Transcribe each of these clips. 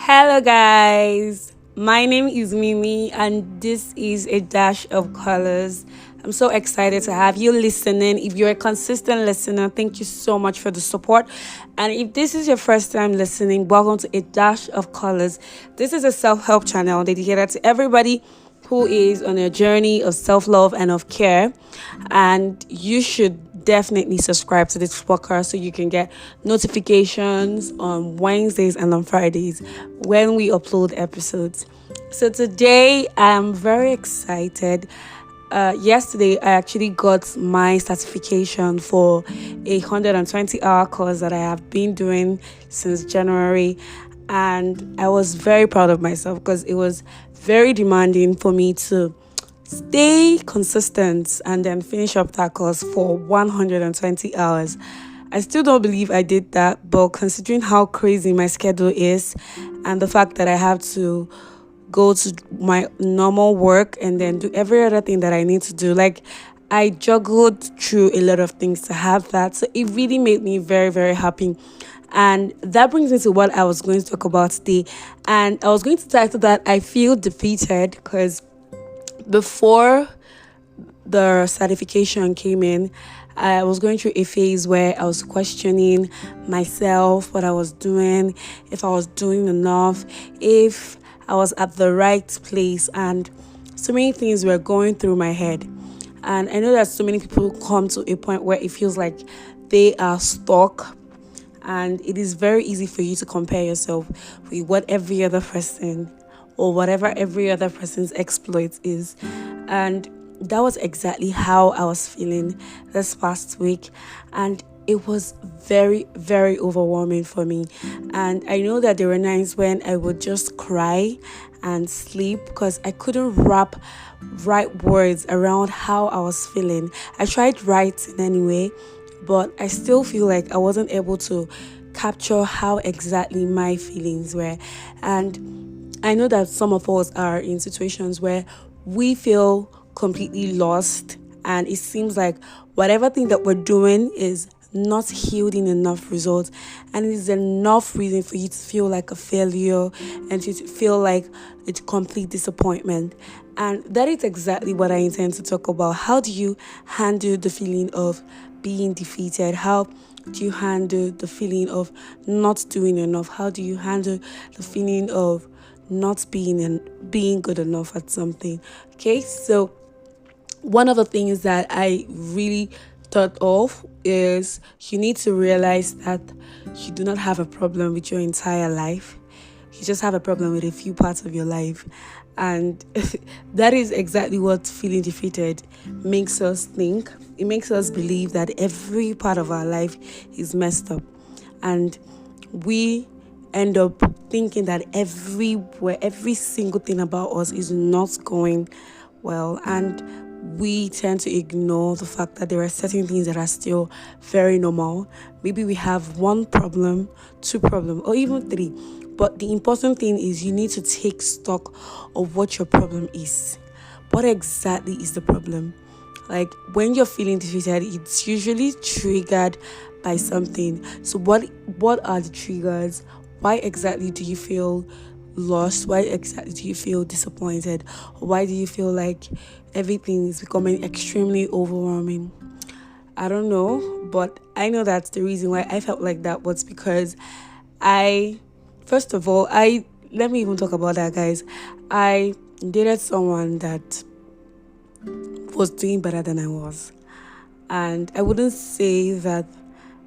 Hello, guys. My name is Mimi, and this is a dash of colors. I'm so excited to have you listening. If you're a consistent listener, thank you so much for the support. And if this is your first time listening, welcome to a dash of colors. This is a self help channel dedicated to everybody who is on a journey of self love and of care. And you should definitely subscribe to this podcast so you can get notifications on Wednesdays and on Fridays when we upload episodes. So today I'm very excited. Yesterday I actually got my certification for a 120-hour course that I have been doing since January, and I was very proud of myself because it was very demanding for me to stay consistent and then finish up that course for 120 hours. I still don't believe I did that, but considering how crazy my schedule is and the fact that I have to go to my normal work and then do every other thing that I need to do, like I juggled through a lot of things to have that. So it really made me very, very happy. And that brings me to what I was going to talk about today. And I was going to title that I Feel Defeated because before the certification came in, I was going through a phase where I was questioning myself, what I was doing, if I was doing enough, if I was at the right place, and so many things were going through my head. And I know that so many people come to a point where it feels like they are stuck, and it is very easy for you to compare yourself with what every other person or whatever every other person's exploit is. And that was exactly how I was feeling this past week. And it was very, very overwhelming for me. And I know that there were nights when I would just cry and sleep because I couldn't wrap right words around how I was feeling. I tried writing anyway, but I still feel like I wasn't able to capture how exactly my feelings were. And I know that some of us are in situations where we feel completely lost, and it seems like whatever thing that we're doing is not yielding enough results, and it is enough reason for you to feel like a failure and to feel like it's complete disappointment. And that is exactly what I intend to talk about. How do you handle the feeling of being defeated? How do you handle the feeling of not doing enough? How do you handle the feeling of not being good enough at something? Okay, so one of the things that I really thought of is you need to realize that you do not have a problem with your entire life. You just have a problem with a few parts of your life. And that is exactly what feeling defeated makes us think. It makes us believe that every part of our life is messed up. And we end up thinking that every single thing about us is not going well. And we tend to ignore the fact that there are certain things that are still very normal. Maybe we have one problem, two problems, or even three. But the important thing is you need to take stock of what your problem is. What exactly is the problem? Like when you're feeling defeated, it's usually triggered by something. So what are the triggers? Why exactly do you feel lost? Why exactly do you feel disappointed? Why do you feel like everything is becoming extremely overwhelming? I don't know, but I know that's the reason why I felt like that was because I, first of all, let me even talk about that, guys. I dated someone that was doing better than I was. And I wouldn't say that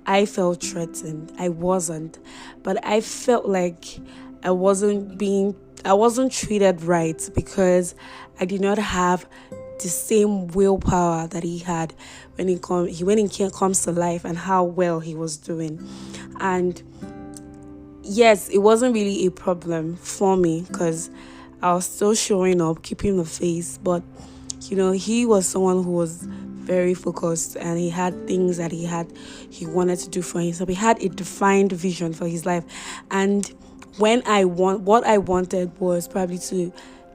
I felt threatened. I wasn't. But I felt like I wasn't treated right because I did not have the same willpower that he had when it comes to life and how well he was doing. And yes, it wasn't really a problem for me because I was still showing up, keeping the face, but he was someone who was very focused, and he had things that he wanted to do for himself. He had a defined vision for his life. And what I wanted was probably to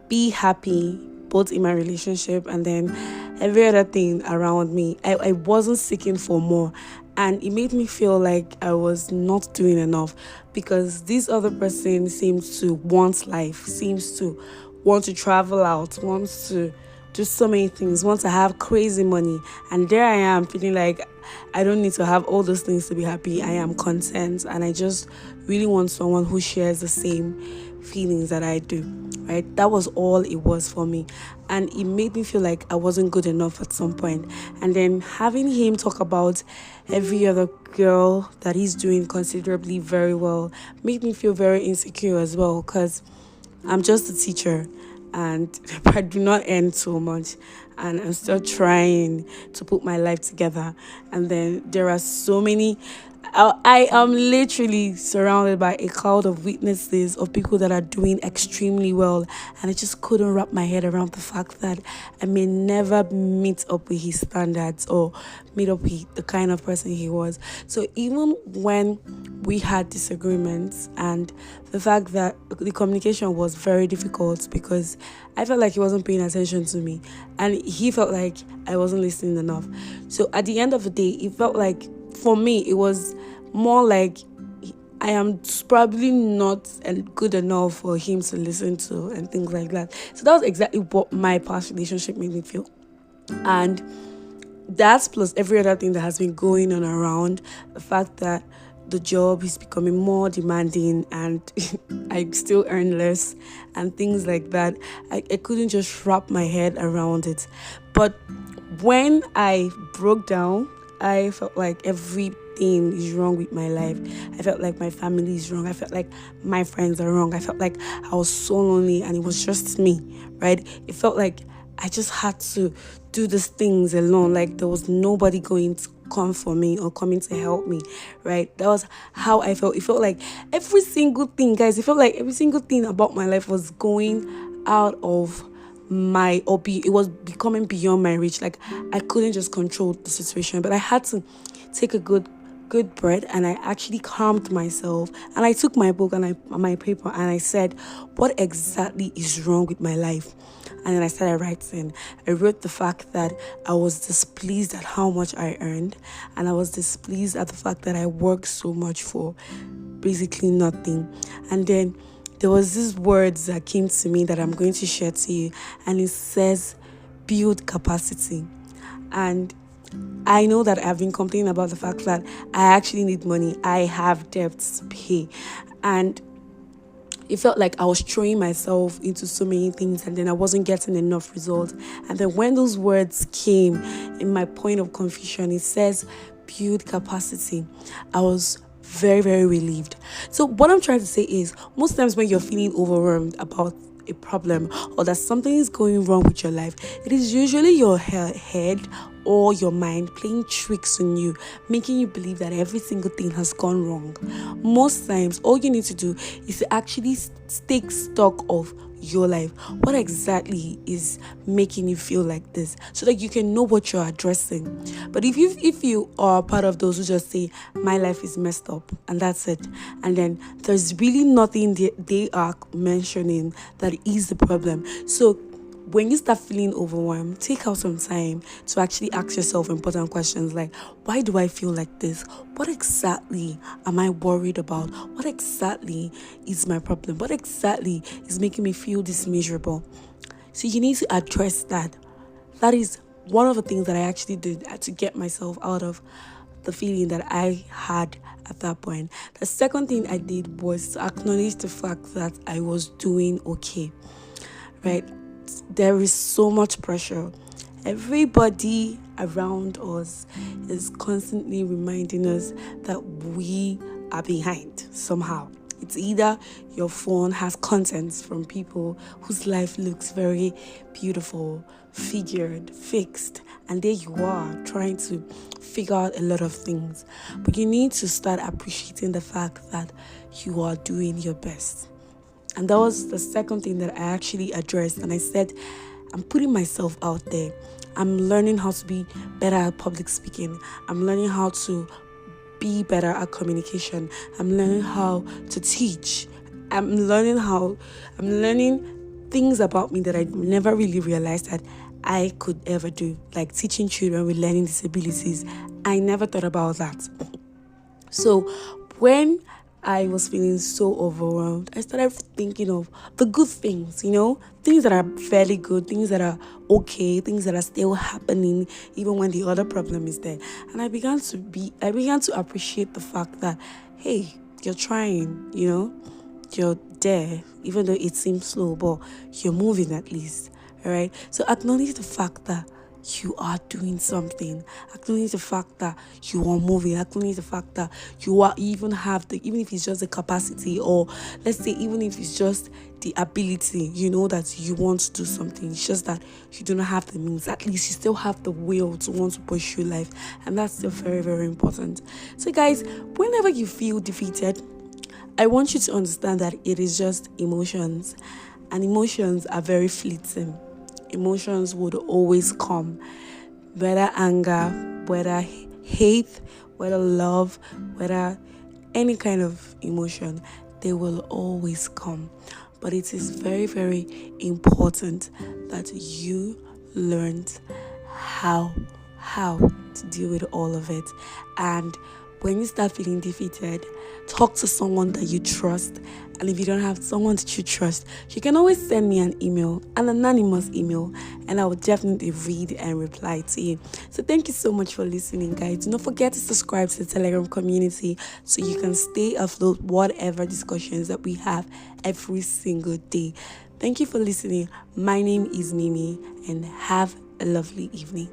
be happy both in my relationship and then every other thing around me. I wasn't seeking for more. And it made me feel like I was not doing enough because this other person seems to want life, seems to want to travel out, wants to do so many things, wants to have crazy money. And there I am feeling like I don't need to have all those things to be happy. I am content and I just really want someone who shares the same feelings that I do, right? That was all it was for me. And it made me feel like I wasn't good enough at some point. And then having him talk about every other girl that he's doing considerably very well made me feel very insecure as well because I'm just a teacher and I do not earn so much and I'm still trying to put my life together. And then there are so many. I am literally surrounded by a cloud of witnesses of people that are doing extremely well, and I just couldn't wrap my head around the fact that I may never meet up with his standards or meet up with the kind of person he was. So even when we had disagreements and the fact that the communication was very difficult because I felt like he wasn't paying attention to me and he felt like I wasn't listening enough. So at the end of the day, it felt like for me, it was more like I am probably not good enough for him to listen to and things like that. So that was exactly what my past relationship made me feel. And that plus every other thing that has been going on around, the fact that the job is becoming more demanding and I still earn less and things like that. I couldn't just wrap my head around it. But when I broke down, I felt like everything is wrong with my life. I felt like my family is wrong. I felt like my friends are wrong. I felt like I was so lonely and it was just me, right? It felt like I just had to do these things alone. Like there was nobody going to come for me or coming to help me, right? That was how I felt. It felt like every single thing, guys, it felt like every single thing about my life was going out of it was becoming beyond my reach. Like I couldn't just control the situation, but I had to take a good breath, and I actually calmed myself, and I took my book and my paper and I said, what exactly is wrong with my life? And then I started writing. I wrote the fact that I was displeased at how much I earned, and I was displeased at the fact that I worked so much for basically nothing. And then there was these words that came to me that I'm going to share to you, and it says, build capacity. And I know that I've been complaining about the fact that I actually need money. I have debts to pay. And it felt like I was throwing myself into so many things and then I wasn't getting enough results. And then when those words came in my point of confusion, it says, build capacity. I was very, very relieved. So what I'm trying to say is, most times when you're feeling overwhelmed about a problem or that something is going wrong with your life, it is usually your head or your mind playing tricks on you, making you believe that every single thing has gone wrong. Most times, all you need to do is to actually take stock of your life. What exactly is making you feel like this, so that you can know what you're addressing. But if you are part of those who just say, my life is messed up and that's it, and then there's really nothing they are mentioning that is the problem. So when you start feeling overwhelmed, take out some time to actually ask yourself important questions like, why do I feel like this? What exactly am I worried about? What exactly is my problem? What exactly is making me feel this miserable? So you need to address that. That is one of the things that I actually did to get myself out of the feeling that I had at that point. The second thing I did was to acknowledge the fact that I was doing okay, right? There is so much pressure. Everybody around us is constantly reminding us that we are behind somehow. It's either your phone has contents from people whose life looks very beautiful, figured, fixed, and there you are trying to figure out a lot of things. But you need to start appreciating the fact that you are doing your best. And that was the second thing that I actually addressed. And I said, I'm putting myself out there. I'm learning how to be better at public speaking. I'm learning how to be better at communication. I'm learning how to teach. I'm learning things about me that I never really realized that I could ever do, like teaching children with learning disabilities. I never thought about that. So when I was feeling so overwhelmed, I started thinking of the good things, things that are fairly good, things that are okay, things that are still happening, even when the other problem is there. And I began to appreciate the fact that, hey, you're trying, you're there, even though it seems slow, but you're moving at least. All right. So acknowledge the fact that you are doing something. Acknowledge the fact that you are moving. Acknowledge the fact that even if it's just the capacity, or let's say even if it's just the ability, that you want to do something. It's just that you do not have the means. At least you still have the will to want to pursue life, and that's still very, very important. So guys, whenever you feel defeated, I want you to understand that it is just emotions, and emotions are very fleeting. Emotions would always come, whether anger, whether hate, whether love, whether any kind of emotion, they will always come. But it is very, very important that you learned how to deal with all of it. And when you start feeling defeated, talk to someone that you trust. And if you don't have someone that you trust, you can always send me an anonymous email, and I will definitely read and reply to you. So thank you so much for listening, guys. Don't forget to subscribe to the Telegram community so you can stay afloat whatever discussions that we have every single day. Thank you for listening. My name is Mimi, and have a lovely evening.